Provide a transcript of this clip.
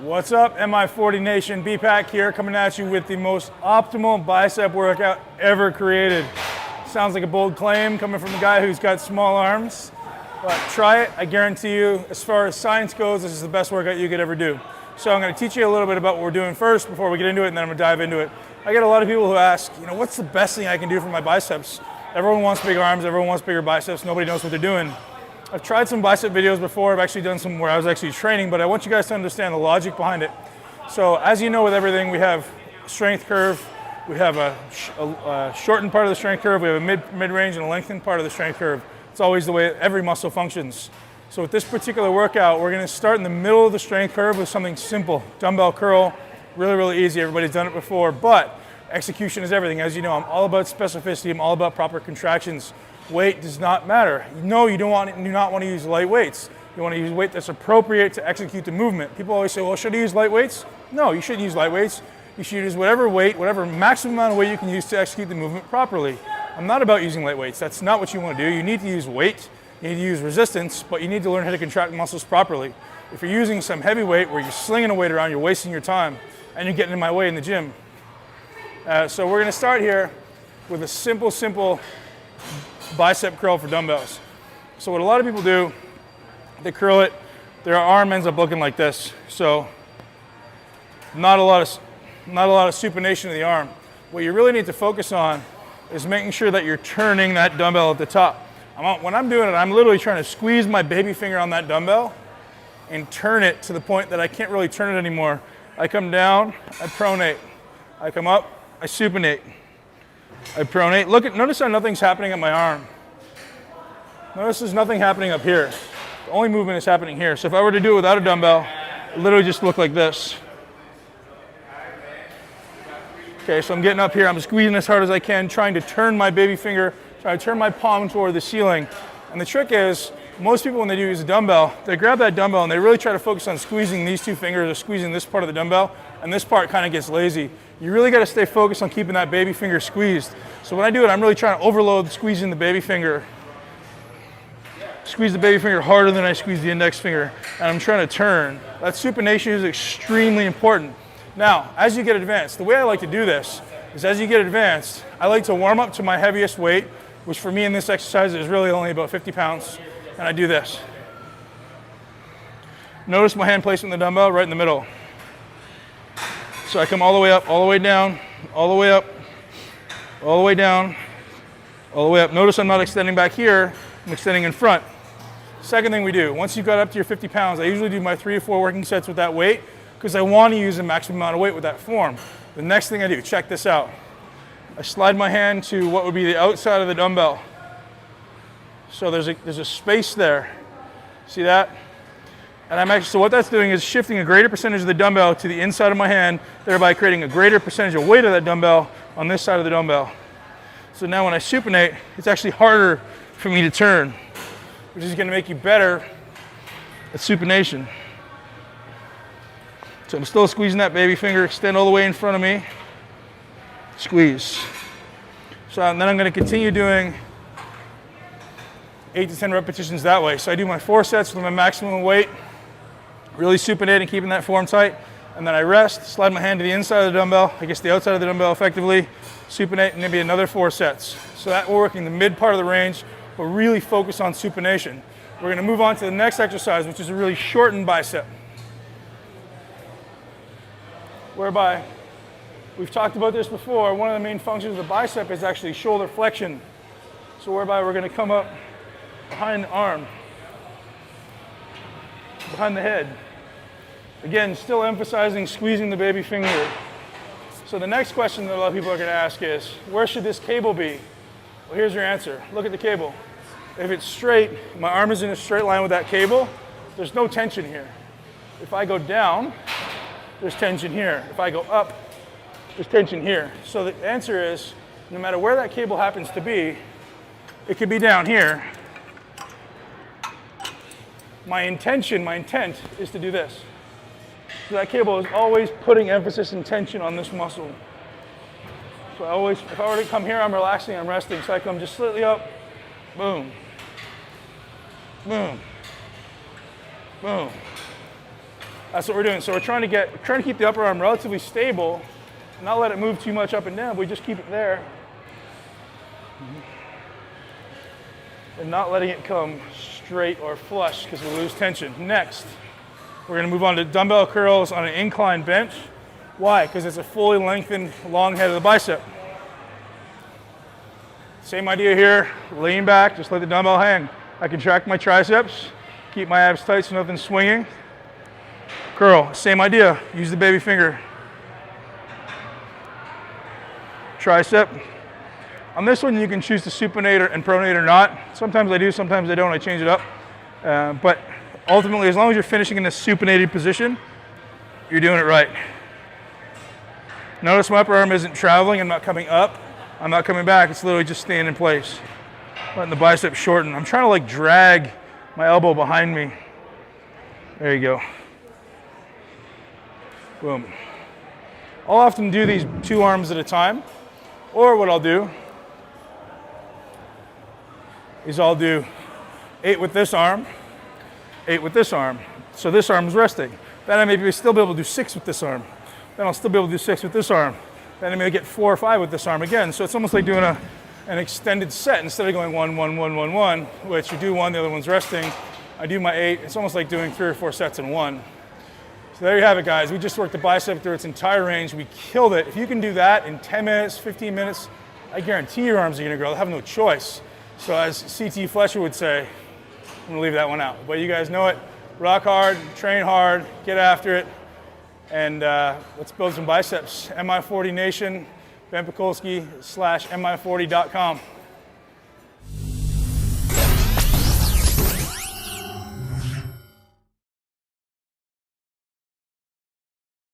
What's up, MI40 Nation? BPAC here, coming at you with the most optimal bicep workout ever created. Sounds like a bold claim coming from a guy who's got small arms, but try it. I guarantee you, as far as science goes, this is the best workout you could ever do. So I'm going to teach you a little bit about what we're doing first before we get into it, and then I'm going to dive into it. I get a lot of people who ask, what's the best thing I can do for my biceps? Everyone wants big arms, everyone wants bigger biceps, nobody knows what they're doing. I've tried some bicep videos before. I've actually done some where I was actually training, but I want you guys to understand the logic behind it. So as you know with everything, we have a strength curve, we have a shortened part of the strength curve, we have a mid-range and a lengthened part of the strength curve. It's always the way every muscle functions. So with this particular workout, we're gonna start in the middle of the strength curve with something simple. Dumbbell curl, really, really easy. Everybody's done it before, but execution is everything. As you know, I'm all about specificity, I'm all about proper contractions. Weight does not matter. No, you do not want to use light weights. You want to use weight that's appropriate to execute the movement. People always say, well, should I use light weights? No, you shouldn't use light weights. You should use whatever weight, whatever maximum amount of weight you can use to execute the movement properly. I'm not about using light weights. That's not what you want to do. You need to use weight, you need to use resistance, but you need to learn how to contract muscles properly. If you're using some heavy weight where you're slinging a weight around, you're wasting your time, and you're getting in my way in the gym. So we're going to start here with a simple bicep curl for dumbbells. So what a lot of people do, they curl it, their arm ends up looking like this. So not a lot of supination of the arm. What you really need to focus on is making sure that you're turning that dumbbell at the top. When I'm doing it, I'm literally trying to squeeze my baby finger on that dumbbell and turn it to the point that I can't really turn it anymore. I come down, I pronate. I come up, I supinate. I pronate. Notice how nothing's happening at my arm. Notice there's nothing happening up here. The only movement is happening here. So if I were to do it without a dumbbell, it literally just look like this. Okay, so I'm getting up here, I'm squeezing as hard as I can, trying to turn my baby finger, trying to turn my palm toward the ceiling. And the trick is, most people when they do use a dumbbell, they grab that dumbbell and they really try to focus on squeezing these two fingers or squeezing this part of the dumbbell, and this part kind of gets lazy. You really got to stay focused on keeping that baby finger squeezed. So when I do it, I'm really trying to overload squeezing the baby finger. Squeeze the baby finger harder than I squeeze the index finger, and I'm trying to turn. That supination is extremely important. Now, as you get advanced, the way I like to do this is as you get advanced, I like to warm up to my heaviest weight, which for me in this exercise is really only about 50 pounds, and I do this. Notice my hand placement in the dumbbell right in the middle. So I come all the way up, all the way down, all the way up, all the way down, all the way up. Notice I'm not extending back here, I'm extending in front. Second thing we do, once you've got up to your 50 pounds, I usually do my 3 or 4 working sets with that weight because I want to use the maximum amount of weight with that form. The next thing I do, check this out. I slide my hand to what would be the outside of the dumbbell. So there's a space there. See that? And so what that's doing is shifting a greater percentage of the dumbbell to the inside of my hand, thereby creating a greater percentage of weight of that dumbbell on this side of the dumbbell. So now when I supinate, it's actually harder for me to turn, which is going to make you better at supination. So I'm still squeezing that baby finger, extend all the way in front of me, squeeze. So and then I'm going to continue doing 8 to 10 repetitions that way. So I do my 4 sets with my maximum weight, really supinating, keeping that form tight, and then I rest, slide my hand to the inside of the dumbbell, I guess the outside of the dumbbell effectively, supinate, and maybe another 4 sets. So that we're working the mid part of the range, but really focus on supination. We're going to move on to the next exercise, which is a really shortened bicep, whereby we've talked about this before. One of the main functions of the bicep is actually shoulder flexion. So whereby we're going to come up behind the arm, behind the head. Again, still emphasizing squeezing the baby finger. So the next question that a lot of people are going to ask is, where should this cable be? Well, here's your answer. Look at the cable. If it's straight, my arm is in a straight line with that cable, there's no tension here. If I go down, there's tension here. If I go up, there's tension here. So the answer is, no matter where that cable happens to be, it could be down here. My intent is to do this. So that cable is always putting emphasis and tension on this muscle. So if I were to come here, I'm relaxing, I'm resting. So I come just slightly up, boom, boom, boom. That's what we're doing. So we're trying to keep the upper arm relatively stable, not let it move too much up and down, but we just keep it there. And not letting it come straight or flush because we lose tension. Next, we're gonna move on to dumbbell curls on an incline bench. Why? Because it's a fully lengthened long head of the bicep. Same idea here, lean back, just let the dumbbell hang. I contract my triceps, keep my abs tight so nothing's swinging. Curl, same idea, use the baby finger. Tricep. On this one, you can choose to supinate and pronate or not. Sometimes I do, sometimes I don't, I change it up. But ultimately, as long as you're finishing in a supinated position, you're doing it right. Notice my upper arm isn't traveling, I'm not coming up, I'm not coming back, it's literally just staying in place. Letting the bicep shorten. I'm trying to like drag my elbow behind me. There you go. Boom. I'll often do these 2 arms at a time, or what I'll do is I'll do 8 with this arm, 8 with this arm. So this arm is resting. Then I may still be able to do 6 with this arm. Then I'll still be able to do 6 with this arm. Then I may get 4 or 5 with this arm again. So it's almost like doing an extended set instead of going 1, 1, 1, 1, 1, which you do 1, the other one's resting. I do my 8. It's almost like doing 3 or 4 sets in 1. So there you have it, guys. We just worked the bicep through its entire range. We killed it. If you can do that in 10 minutes, 15 minutes, I guarantee your arms are gonna grow. They'll have no choice. So as CT Fletcher would say, I'm gonna leave that one out. But you guys know it. Rock hard, train hard, get after it, and let's build some biceps. MI40 Nation, Ben Pakulski /MI40.com.